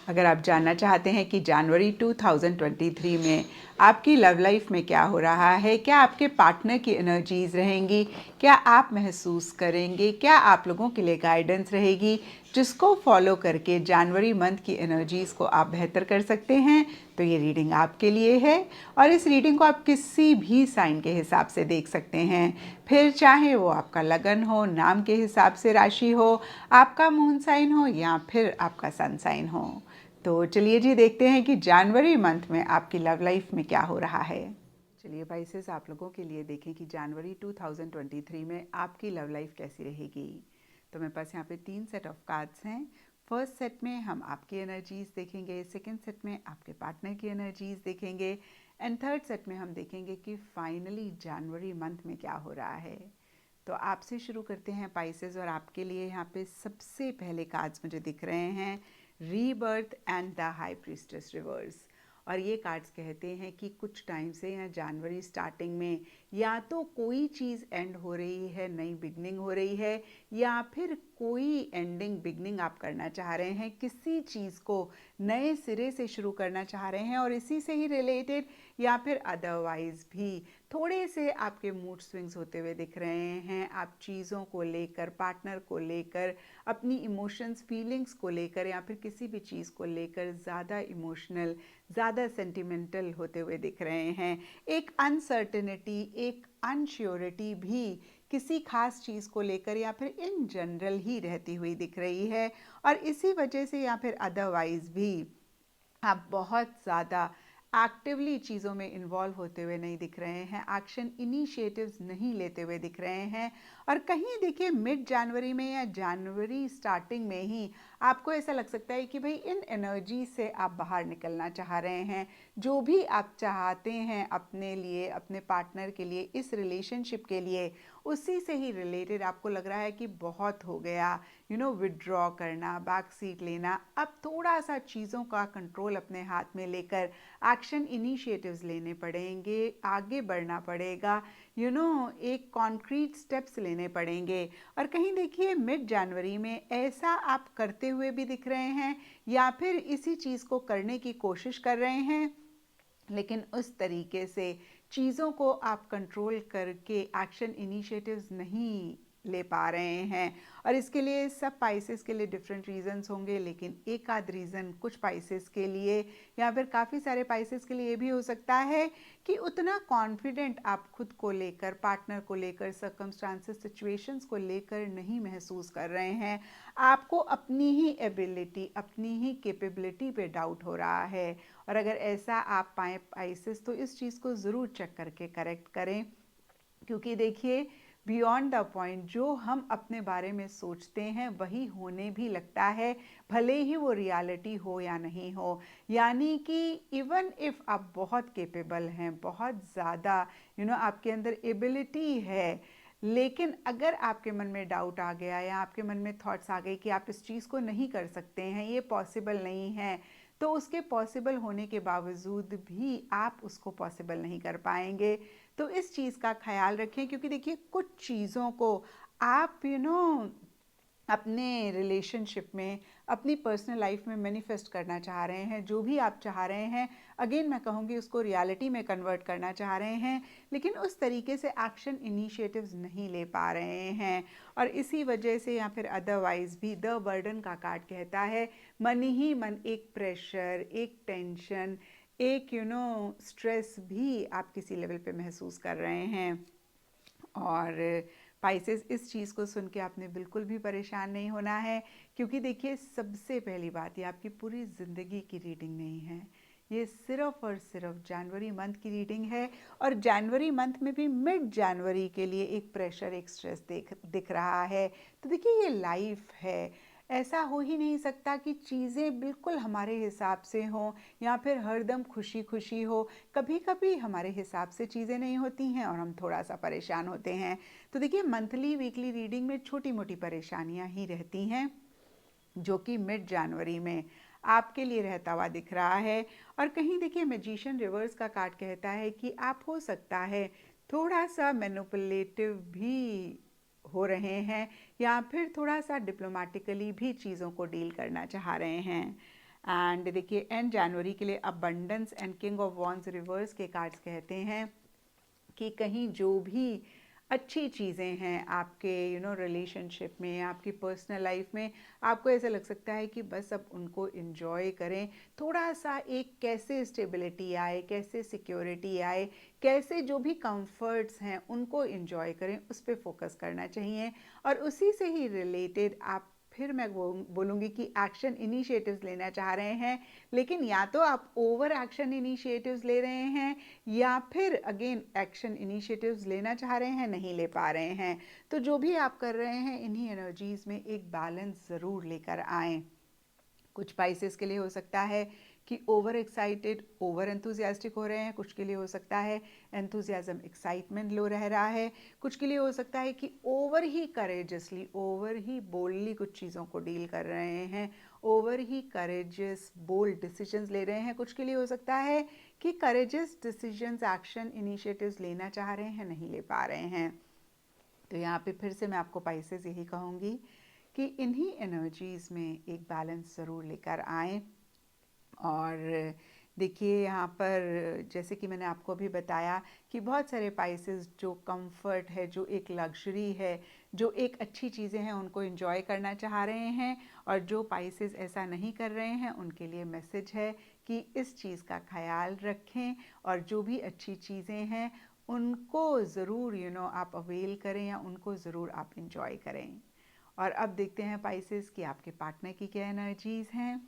अगर आप जानना चाहते हैं कि जनवरी 2023 में आपकी लव लाइफ में क्या हो रहा है, क्या आपके पार्टनर की एनर्जीज़ रहेंगी, क्या आप महसूस करेंगे, क्या आप लोगों के लिए गाइडेंस रहेगी, जिसको फॉलो करके जनवरी मंथ की एनर्जीज़ को आप बेहतर कर सकते हैं, तो ये रीडिंग आपके लिए है। और इस रीडिंग को आप किसी भी साइन के हिसाब से देख सकते हैं, फिर चाहे वो आपका लगन हो, नाम के हिसाब से राशि हो, आपका मून साइन हो या फिर आपका सन साइन हो। तो चलिए जी देखते हैं कि जनवरी मंथ में आपकी लव लाइफ में क्या हो रहा है। चलिए पाइसेस, आप लोगों के लिए देखें कि जनवरी 2023 में आपकी लव लाइफ कैसी रहेगी। तो मेरे पास यहाँ पे 3 सेट ऑफ कार्ड्स हैं। फर्स्ट सेट में हम आपकी एनर्जीज देखेंगे, सेकंड सेट में आपके पार्टनर की एनर्जीज देखेंगे एंड थर्ड सेट में हम देखेंगे कि फाइनली जनवरी मंथ में क्या हो रहा है। तो आपसे शुरू करते हैं पाइसेस, और आपके लिए यहाँ पे सबसे पहले कार्ड्स मुझे दिख रहे हैं rebirth and the high priestess reverse. और ये कार्ड्स कहते हैं कि कुछ टाइम से या जनवरी स्टार्टिंग में या तो कोई चीज़ एंड हो रही है, नई बिगनिंग हो रही है, या फिर कोई एंडिंग बिगनिंग आप करना चाह रहे हैं, किसी चीज़ को नए सिरे से शुरू करना चाह रहे हैं और इसी से ही रिलेटेड या फिर अदरवाइज भी थोड़े से आपके मूड स्विंग्स होते हुए दिख रहे हैं। आप चीज़ों को लेकर, पार्टनर को लेकर, अपनी इमोशंस फीलिंग्स को लेकर या फिर किसी भी चीज़ को लेकर ज़्यादा इमोशनल, ज़्यादा सेंटिमेंटल होते हुए दिख रहे हैं। एक अनसर्टेनिटी, एक अनश्योरिटी भी किसी खास चीज़ को लेकर या फिर इन जनरल ही रहती हुई दिख रही है। और इसी वजह से या फिर अदरवाइज भी आप बहुत ज़्यादा एक्टिवली चीज़ों में इन्वॉल्व होते हुए नहीं दिख रहे हैं, एक्शन इनिशिएटिव्स नहीं लेते हुए दिख रहे हैं। और कहीं देखिए मिड जनवरी में या जनवरी स्टार्टिंग में ही आपको ऐसा लग सकता है कि भाई इन एनर्जी से आप बाहर निकलना चाह रहे हैं। जो भी आप चाहते हैं अपने लिए, अपने पार्टनर के लिए, इस रिलेशनशिप के लिए, उसी से ही रिलेटेड आपको लग रहा है कि बहुत हो गया, विड्रॉ करना, बैक सीट लेना। अब थोड़ा सा चीज़ों का कंट्रोल अपने हाथ में लेकर एक्शन इनिशिएटिव्स लेने पड़ेंगे, आगे बढ़ना पड़ेगा, एक कॉन्क्रीट स्टेप्स लेने पड़ेंगे। और कहीं देखिए मिड जनवरी में ऐसा आप करते हुए भी दिख रहे हैं या फिर इसी चीज़ को करने की कोशिश कर रहे हैं, लेकिन उस तरीके से चीज़ों को आप कंट्रोल करके एक्शन इनिशिएटिव्स नहीं ले पा रहे हैं। और इसके लिए सब पाइसेस के लिए डिफरेंट रीजंस होंगे, लेकिन एक आध रीज़न कुछ पाइसेस के लिए या फिर काफ़ी सारे पाइसेस के लिए भी हो सकता है कि उतना कॉन्फिडेंट आप खुद को लेकर, पार्टनर को लेकर, सर्कमस्टांसेस, सिचुएशंस को लेकर नहीं महसूस कर रहे हैं। आपको अपनी ही एबिलिटी, अपनी ही कैपेबिलिटी पे डाउट हो रहा है। और अगर ऐसा आप पाएँ पाइसेस, तो इस चीज़ को ज़रूर चेक करके करेक्ट करें, क्योंकि देखिए बियॉन्ड द पॉइंट जो हम अपने बारे में सोचते हैं वही होने भी लगता है, भले ही वो रियलिटी हो या नहीं हो। यानी कि इवन इफ़ आप बहुत कैपेबल हैं, बहुत ज़्यादा आपके अंदर एबिलिटी है, लेकिन अगर आपके मन में डाउट आ गया या आपके मन में थॉट्स आ गए कि आप इस चीज़ को नहीं कर सकते हैं, ये पॉसिबल नहीं है, तो उसके पॉसिबल होने के बावजूद भी आप उसको पॉसिबल नहीं कर पाएंगे। तो इस चीज़ का ख्याल रखें, क्योंकि देखिए कुछ चीज़ों को आप अपने रिलेशनशिप में, अपनी पर्सनल लाइफ में मैनिफेस्ट करना चाह रहे हैं। जो भी आप चाह रहे हैं, अगेन मैं कहूँगी उसको रियलिटी में कन्वर्ट करना चाह रहे हैं, लेकिन उस तरीके से एक्शन इनिशिएटिव्स नहीं ले पा रहे हैं। और इसी वजह से या फिर अदरवाइज भी द बर्डन का कार्ड कहता है मन ही मन एक प्रेशर, एक टेंशन, एक स्ट्रेस भी आप किसी लेवल पे महसूस कर रहे हैं। और पाइसेस, इस चीज़ को सुन के आपने बिल्कुल भी परेशान नहीं होना है, क्योंकि देखिए सबसे पहली बात, ये आपकी पूरी ज़िंदगी की रीडिंग नहीं है, ये सिर्फ और सिर्फ जनवरी मंथ की रीडिंग है। और जनवरी मंथ में भी मिड जनवरी के लिए एक प्रेशर, एक स्ट्रेस दिख रहा है। तो देखिए ये लाइफ है, ऐसा हो ही नहीं सकता कि चीज़ें बिल्कुल हमारे हिसाब से हों या फिर हरदम खुशी खुशी हो। कभी कभी हमारे हिसाब से चीज़ें नहीं होती हैं और हम थोड़ा सा परेशान होते हैं। तो देखिए मंथली, वीकली रीडिंग में छोटी मोटी परेशानियां ही रहती हैं, जो कि मिड जनवरी में आपके लिए रहता हुआ दिख रहा है। और कहीं देखिए मैजिशियन रिवर्स का कार्ड कहता है कि आप हो सकता है थोड़ा सा मैनिपुलेटिव भी हो रहे हैं या फिर थोड़ा सा डिप्लोमेटिकली भी चीज़ों को डील करना चाह रहे हैं। एंड देखिए एंड जनवरी के लिए abundance and king of wands reverse के कार्ड्स कहते हैं कि कहीं जो भी अच्छी चीज़ें हैं आपके रिलेशनशिप में, आपकी पर्सनल लाइफ में, आपको ऐसा लग सकता है कि बस अब उनको इन्जॉय करें। थोड़ा सा एक कैसे स्टेबिलिटी आए, कैसे सिक्योरिटी आए, कैसे जो भी कंफर्ट्स हैं उनको इन्जॉय करें, उस पर फोकस करना चाहिए। और उसी से ही रिलेटेड आप फिर मैं बोलूँगी कि एक्शन इनिशिएटिव्स लेना चाह रहे हैं, लेकिन या तो आप ओवर एक्शन इनिशिएटिव्स ले रहे हैं या फिर अगेन एक्शन इनिशिएटिव्स लेना चाह रहे हैं, नहीं ले पा रहे हैं। तो जो भी आप कर रहे हैं, इन्हीं एनर्जीज़ में एक बैलेंस ज़रूर लेकर आएँ। कुछ स्पाइसेस के लिए हो सकता है कि ओवर एक्साइटेड, ओवर एंथुजियास्टिक हो रहे हैं। कुछ के लिए हो सकता है एंथुजियाज्म, एक्साइटमेंट लो रह रहा है। कुछ के लिए हो सकता है कि ओवर ही करेजसली, ओवर ही बोल्डली कुछ चीज़ों को डील कर रहे हैं, ओवर ही करेजियस बोल्ड डिसीजंस ले रहे हैं। कुछ के लिए हो सकता है कि करेजियस डिसीजंस, एक्शन इनिशिएटिव्स लेना चाह रहे हैं, नहीं ले पा रहे हैं। तो यहाँ पे फिर से मैं आपको पाइसेस यही कहूँगी कि इन्हीं एनर्जीज़ में एक बैलेंस ज़रूर लेकर आएँ। और देखिए यहाँ पर जैसे कि मैंने आपको अभी बताया कि बहुत सारे पाइसेस जो कंफर्ट है, जो एक लग्जरी है, जो एक अच्छी चीज़ें हैं, उनको एंजॉय करना चाह रहे हैं। और जो पाइसेस ऐसा नहीं कर रहे हैं, उनके लिए मैसेज है कि इस चीज़ का ख्याल रखें और जो भी अच्छी चीज़ें हैं उनको ज़रूर आप अवेल करें या उनको ज़रूर आप इंजॉय करें। और अब देखते हैं पाइसेस कि आपके पार्टनर की क्या एनर्जीज़ हैं।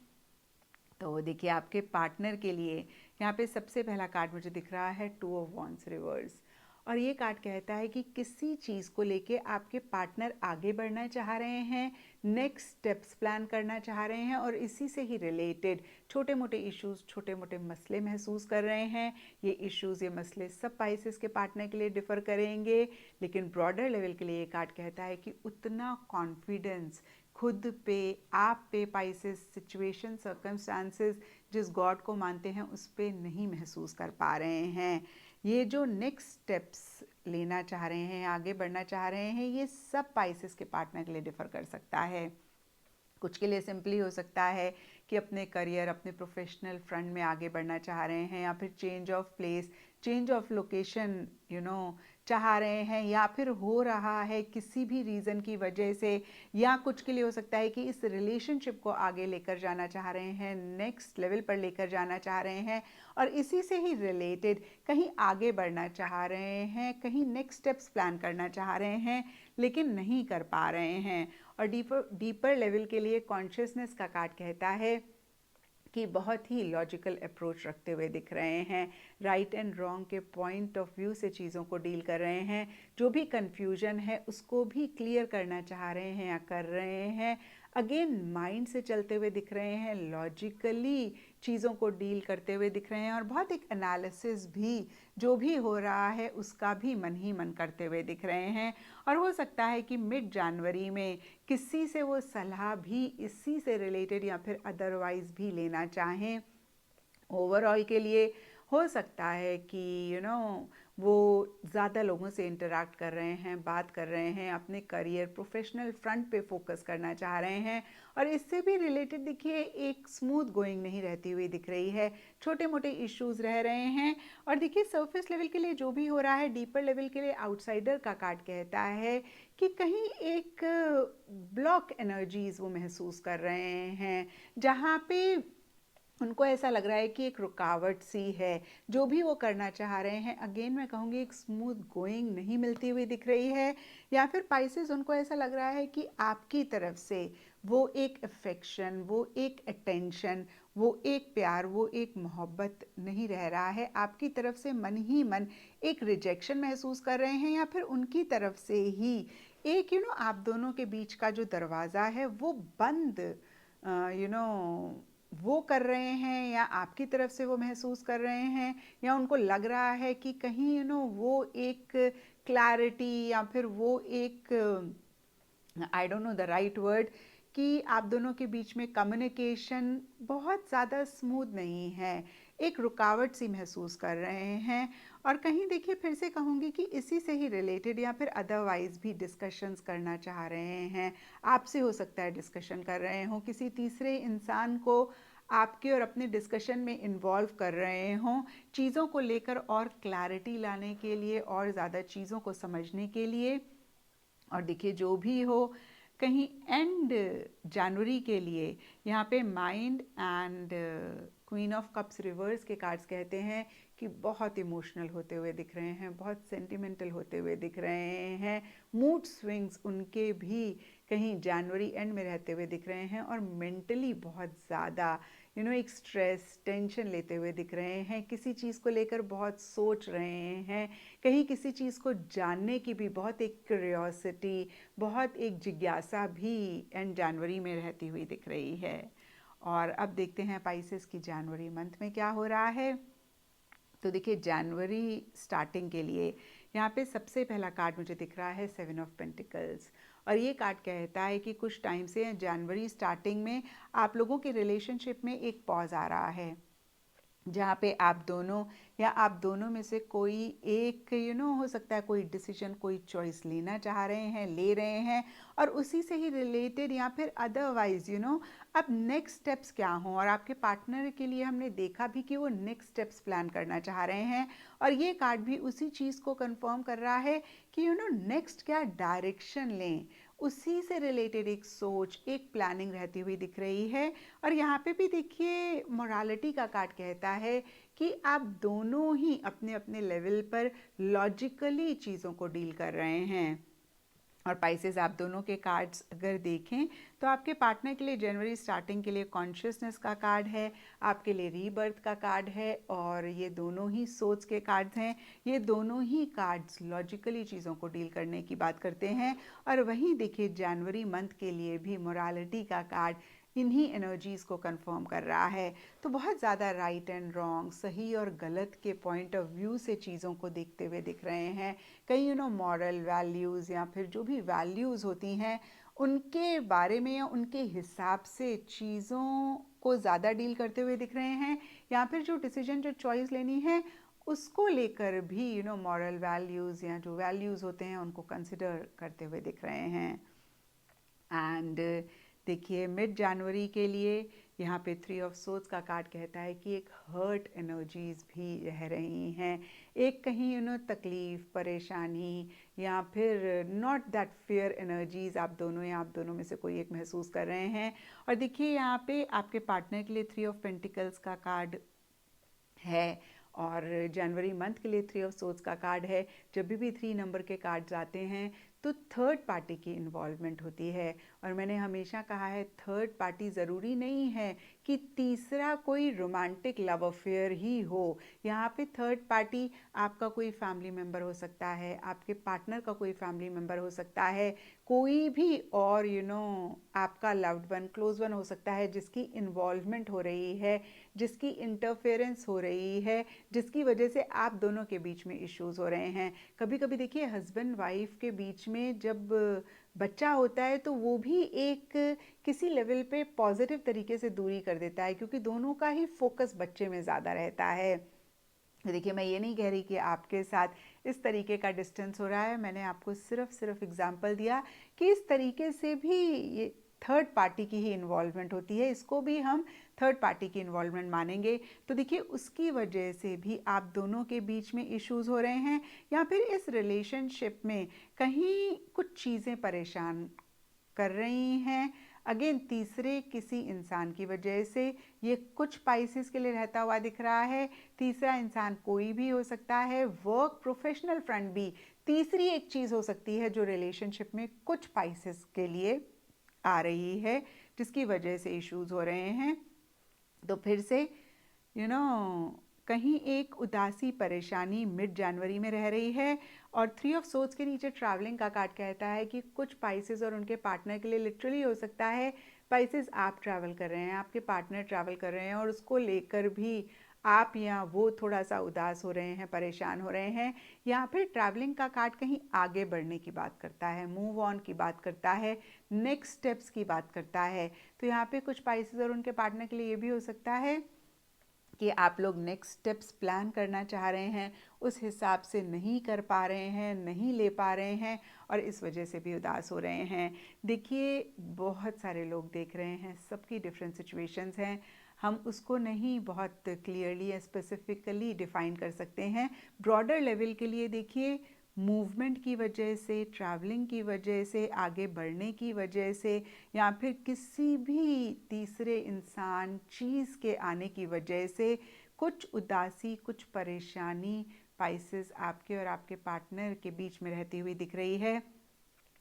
तो देखिए आपके पार्टनर के लिए यहाँ पे सबसे पहला कार्ड मुझे दिख रहा है 2 ऑफ वॉन्ड्स रिवर्स। और ये कार्ड कहता है कि किसी चीज़ को लेके आपके पार्टनर आगे बढ़ना चाह रहे हैं, नेक्स्ट स्टेप्स प्लान करना चाह रहे हैं और इसी से ही रिलेटेड छोटे मोटे इश्यूज़, छोटे मोटे मसले महसूस कर रहे हैं। ये इश्यूज़, ये मसले सब पाइसेस के पार्टनर के लिए डिफ़र करेंगे, लेकिन ब्रॉडर लेवल के लिए ये कार्ड कहता है कि उतना कॉन्फिडेंस खुद पे, आप पे पाइसेस, सिचुएशन, सर्कमस्टांसेस जिस गॉड को मानते हैं उस पे नहीं महसूस कर पा रहे हैं। ये जो नेक्स्ट स्टेप्स लेना चाह रहे हैं, आगे बढ़ना चाह रहे हैं, ये सब पाइसेस के पार्टनर के लिए डिफ़र कर सकता है। कुछ के लिए सिंपली हो सकता है कि अपने करियर, अपने प्रोफेशनल फ्रंट में आगे बढ़ना चाह रहे हैं, या फिर change of place, change of location चाह रहे हैं, या फिर हो रहा है किसी भी रीज़न की वजह से। या कुछ के लिए हो सकता है कि इस रिलेशनशिप को आगे लेकर जाना चाह रहे हैं, नेक्स्ट लेवल पर लेकर जाना चाह रहे हैं और इसी से ही रिलेटेड कहीं आगे बढ़ना चाह रहे हैं, कहीं नेक्स्ट स्टेप्स प्लान करना चाह रहे हैं, लेकिन नहीं कर पा रहे हैं। और डीपर लेवल के लिए कॉन्शियसनेस का कार्ड कहता है कि बहुत ही लॉजिकल अप्रोच रखते हुए दिख रहे हैं, राइट एंड रॉन्ग के पॉइंट ऑफ व्यू से चीज़ों को डील कर रहे हैं, जो भी कन्फ्यूजन है उसको भी क्लियर करना चाह रहे हैं या कर रहे हैं। अगेन माइंड से चलते हुए दिख रहे हैं, लॉजिकली चीज़ों को डील करते हुए दिख रहे हैं और बहुत एक एनालिसिस भी जो भी हो रहा है उसका भी मन ही मन करते हुए दिख रहे हैं। और हो सकता है कि मिड जनवरी में किसी से वो सलाह भी इसी से रिलेटेड या फिर अदरवाइज भी लेना चाहें। ओवरऑल के लिए हो सकता है कि वो ज़्यादा लोगों से इंटरैक्ट कर रहे हैं, बात कर रहे हैं, अपने करियर, प्रोफेशनल फ्रंट पे फोकस करना चाह रहे हैं और इससे भी रिलेटेड देखिए एक स्मूथ गोइंग नहीं रहती हुई दिख रही है, छोटे मोटे इश्यूज रह रहे हैं। और देखिए सरफेस लेवल के लिए जो भी हो रहा है, डीपर लेवल के लिए आउटसाइडर का कार्ड कहता है कि कहीं एक ब्लॉक एनर्जीज वो महसूस कर रहे हैं, जहाँ पे उनको ऐसा लग रहा है कि एक रुकावट सी है, जो भी वो करना चाह रहे हैं। अगेन मैं कहूँगी एक स्मूथ गोइंग नहीं मिलती हुई दिख रही है, या फिर पाइसेस उनको ऐसा लग रहा है कि आपकी तरफ से वो एक अफेक्शन, वो एक अटेंशन, वो एक प्यार, वो एक मोहब्बत नहीं रह रहा है। आपकी तरफ से मन ही मन एक रिजेक्शन महसूस कर रहे हैं, या फिर उनकी तरफ से ही एक आप दोनों के बीच का जो दरवाज़ा है वो बंद वो कर रहे हैं, या आपकी तरफ से वो महसूस कर रहे हैं, या उनको लग रहा है कि कहीं वो एक क्लैरिटी या फिर वो एक I don't know the right word, कि आप दोनों के बीच में कम्युनिकेशन बहुत ज़्यादा स्मूथ नहीं है, एक रुकावट सी महसूस कर रहे हैं। और कहीं देखिए फिर से कहूँगी कि इसी से ही रिलेटेड या फिर अदरवाइज भी डिस्कशंस करना चाह रहे हैं, आपसे हो सकता है डिस्कशन कर रहे हों, किसी तीसरे इंसान को आपके और अपने डिस्कशन में इन्वॉल्व कर रहे हों, चीज़ों को लेकर और क्लैरिटी लाने के लिए और ज़्यादा चीज़ों को समझने के लिए। और देखिए जो भी हो, कहीं एंड जनवरी के लिए यहाँ पे mind and queen of cups reverse के कार्ड्स कहते हैं कि बहुत इमोशनल होते हुए दिख रहे हैं, बहुत सेंटिमेंटल होते हुए दिख रहे हैं। मूड स्विंग्स उनके भी कहीं जनवरी एंड में रहते हुए दिख रहे हैं और मेंटली बहुत ज़्यादा एक स्ट्रेस टेंशन लेते हुए दिख रहे हैं, किसी चीज़ को लेकर बहुत सोच रहे हैं, कहीं किसी चीज़ को जानने की भी बहुत एक क्यूरियोसिटी, बहुत एक जिज्ञासा भी एंड जनवरी में रहती हुई दिख रही है। और अब देखते हैं पाइसेस की जनवरी मंथ में क्या हो रहा है। तो देखिए जनवरी स्टार्टिंग के लिए यहाँ पे सबसे पहला कार्ड मुझे दिख रहा है 7 ऑफ पेंटिकल्स, और ये कार्ड कहता है कि कुछ टाइम से जनवरी स्टार्टिंग में आप लोगों के रिलेशनशिप में एक पॉज आ रहा है, जहाँ पे आप दोनों या आप दोनों में से कोई एक हो सकता है कोई डिसीजन, कोई चॉइस लेना चाह रहे हैं, ले रहे हैं, और उसी से ही रिलेटेड या फिर अदरवाइज अब नेक्स्ट स्टेप्स क्या हों। और आपके पार्टनर के लिए हमने देखा भी कि वो नेक्स्ट स्टेप्स प्लान करना चाह रहे हैं, और ये कार्ड भी उसी चीज़ को कंफर्म कर रहा है कि नेक्स्ट क्या डायरेक्शन लें, उसी से रिलेटेड एक सोच, एक प्लानिंग रहती हुई दिख रही है। और यहाँ पे भी देखिए मोरालिटी का कार्ड कहता है कि आप दोनों ही अपने अपने लेवल पर लॉजिकली चीज़ों को डील कर रहे हैं। और पाइसेस आप दोनों के कार्ड्स अगर देखें तो आपके पार्टनर के लिए जनवरी स्टार्टिंग के लिए कॉन्शियसनेस का कार्ड है, आपके लिए रीबर्थ का कार्ड है, और ये दोनों ही सोच के कार्ड्स हैं। ये दोनों ही कार्ड्स लॉजिकली चीज़ों को डील करने की बात करते हैं। और वहीं देखिए जनवरी मंथ के लिए भी मोरालिटी का कार्ड इन्हीं एनर्जीज़ को कंफर्म कर रहा है। तो बहुत ज़्यादा राइट एंड रॉन्ग, सही और गलत के पॉइंट ऑफ व्यू से चीज़ों को देखते हुए दिख रहे हैं। कई मॉरल वैल्यूज़ या फिर जो भी वैल्यूज़ होती हैं उनके बारे में या उनके हिसाब से चीज़ों को ज़्यादा डील करते हुए दिख रहे हैं, या फिर जो डिसीजन, जो चॉइस लेनी है उसको लेकर भी मॉरल वैल्यूज़ या जो वैल्यूज़ होते हैं उनको कंसिडर करते हुए दिख रहे हैं। एंड देखिए मिड जनवरी के लिए यहाँ पे 3 ऑफ सोर्ड्स का कार्ड कहता है कि एक हर्ट एनर्जीज भी रह रही हैं, एक कहीं तकलीफ, परेशानी, या फिर नॉट दैट फेयर एनर्जीज आप दोनों या आप दोनों में से कोई एक महसूस कर रहे हैं। और देखिए यहाँ पे आपके पार्टनर के लिए 3 ऑफ पेंटिकल्स का कार्ड है, और जनवरी मंथ के लिए 3 ऑफ सोर्ड्स का कार्ड है। जब भी 3 नंबर के कार्ड्स आते हैं तो थर्ड पार्टी की इन्वॉल्वमेंट होती है, और मैंने हमेशा कहा है थर्ड पार्टी ज़रूरी नहीं है कि तीसरा कोई रोमांटिक लव अफेयर ही हो। यहाँ पे थर्ड पार्टी आपका कोई फैमिली मेम्बर हो सकता है, आपके पार्टनर का कोई फैमिली मेम्बर हो सकता है, कोई भी और आपका लव्ड वन, क्लोज वन हो सकता है जिसकी इन्वॉल्वमेंट हो रही है, जिसकी इंटरफेरेंस हो रही है, जिसकी वजह से आप दोनों के बीच में इश्यूज हो रहे हैं। कभी कभी देखिए हस्बैंड वाइफ के बीच में जब बच्चा होता है तो वो भी एक किसी लेवल पे पॉजिटिव तरीके से दूरी कर देता है, क्योंकि दोनों का ही फोकस बच्चे में ज़्यादा रहता है। देखिए मैं ये नहीं कह रही कि आपके साथ इस तरीके का डिस्टेंस हो रहा है, मैंने आपको सिर्फ एग्जांपल दिया कि इस तरीके से भी ये थर्ड पार्टी की ही इन्वॉल्वमेंट होती है, इसको भी हम थर्ड पार्टी की इन्वॉल्वमेंट मानेंगे। तो देखिए उसकी वजह से भी आप दोनों के बीच में इश्यूज हो रहे हैं, या फिर इस रिलेशनशिप में कहीं कुछ चीज़ें परेशान कर रही हैं। अगेन तीसरे किसी इंसान की वजह से ये कुछ पाइसेस के लिए रहता हुआ दिख रहा है। तीसरा इंसान कोई भी हो सकता है, वर्क प्रोफेशनल फ्रंट भी तीसरी एक चीज़ हो सकती है जो रिलेशनशिप में कुछ पाइसेस के लिए आ रही है, जिसकी वजह से इश्यूज हो रहे हैं। तो फिर से कहीं एक उदासी, परेशानी मिड जनवरी में रह रही है। और 3 ऑफ सोर्ड्स के नीचे ट्रैवलिंग का कार्ड कहता है कि कुछ पाइसेस और उनके पार्टनर के लिए लिटरली हो सकता है पाइसेस आप ट्रैवल कर रहे हैं, आपके पार्टनर ट्रैवल कर रहे हैं, और उसको लेकर भी आप या वो थोड़ा सा उदास हो रहे हैं, परेशान हो रहे हैं। या फिर ट्रैवलिंग का कार्ड कहीं आगे बढ़ने की बात करता है, मूव ऑन की बात करता है, नेक्स्ट स्टेप्स की बात करता है। तो यहाँ पे कुछ पाइसेस और उनके पार्टनर के लिए ये भी हो सकता है कि आप लोग नेक्स्ट स्टेप्स प्लान करना चाह रहे हैं, उस हिसाब से नहीं कर पा रहे हैं, नहीं ले पा रहे हैं, और इस वजह से भी उदास हो रहे हैं। देखिए बहुत सारे लोग देख रहे हैं, सबकी डिफरेंट सिचुएशंस हैं। हम उसको नहीं बहुत क्लियरली या स्पेसिफिकली डिफाइन कर सकते हैं। ब्रॉडर लेवल के लिए देखिए, मूवमेंट की वजह से, ट्रैवलिंग की वजह से, आगे बढ़ने की वजह से, या फिर किसी भी तीसरे इंसान चीज़ के आने की वजह से कुछ उदासी, कुछ परेशानी पाइसेस आपके और आपके पार्टनर के बीच में रहती हुई दिख रही है।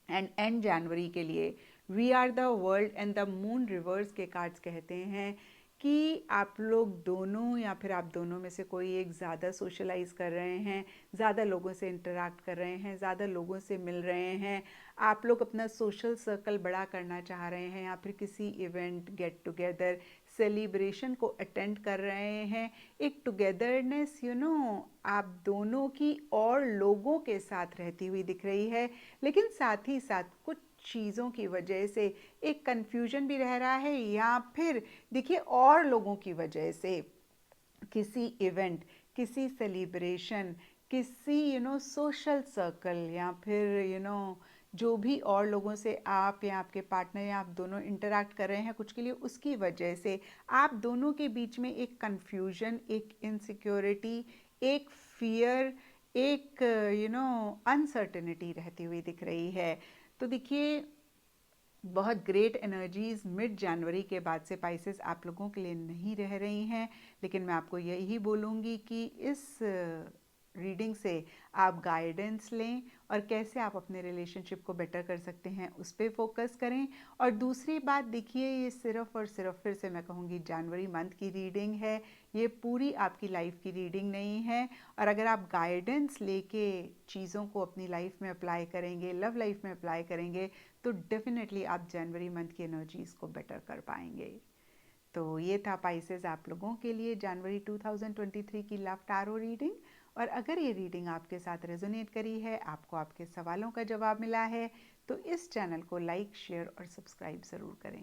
एंड जनवरी के लिए we are the world and the moon reversed के कार्ड्स कहते हैं कि आप लोग दोनों या फिर आप दोनों में से कोई एक ज़्यादा सोशलाइज कर रहे हैं, ज़्यादा लोगों से इंटरेक्ट कर रहे हैं, ज़्यादा लोगों से मिल रहे हैं, आप लोग अपना सोशल सर्कल बड़ा करना चाह रहे हैं, या फिर किसी इवेंट, गेट टुगेदर, सेलिब्रेशन को अटेंड कर रहे हैं। एक टुगेदरनेस आप दोनों की और लोगों के साथ रहती हुई दिख रही है, लेकिन साथ ही साथ कुछ चीज़ों की वजह से एक कन्फ्यूजन भी रह रहा है, या फिर देखिए और लोगों की वजह से किसी इवेंट, किसी सेलिब्रेशन, किसी सोशल सर्कल, या फिर जो भी और लोगों से आप या आपके पार्टनर या आप दोनों इंटरेक्ट कर रहे हैं कुछ के लिए, उसकी वजह से आप दोनों के बीच में एक कन्फ्यूजन, एक इनसिक्योरिटी, एक फियर, एक अनसर्टेनिटी रहती हुई दिख रही है। तो देखिए, बहुत ग्रेट एनर्जीज मिड जनवरी के बाद से पाइसेस आप लोगों के लिए नहीं रह रही हैं, लेकिन मैं आपको यही बोलूँगी कि इस रीडिंग से आप गाइडेंस लें और कैसे आप अपने रिलेशनशिप को बेटर कर सकते हैं उस पर फोकस करें। और दूसरी बात देखिए, ये सिर्फ और सिर्फ, फिर से मैं कहूँगी, जनवरी मंथ की रीडिंग है, ये पूरी आपकी लाइफ की रीडिंग नहीं है। और अगर आप गाइडेंस लेके चीज़ों को अपनी लाइफ में अप्लाई करेंगे, लव लाइफ में अप्लाई करेंगे, तो डेफिनेटली आप जनवरी मंथ की एनर्जीज़ को बेटर कर पाएंगे। तो ये था पाइसेस आप लोगों के लिए जनवरी 2023 की लव टैरो रीडिंग। और अगर ये रीडिंग आपके साथ रेजोनेट करी है, आपको आपके सवालों का जवाब मिला है, तो इस चैनल को लाइक, शेयर और सब्सक्राइब ज़रूर करें।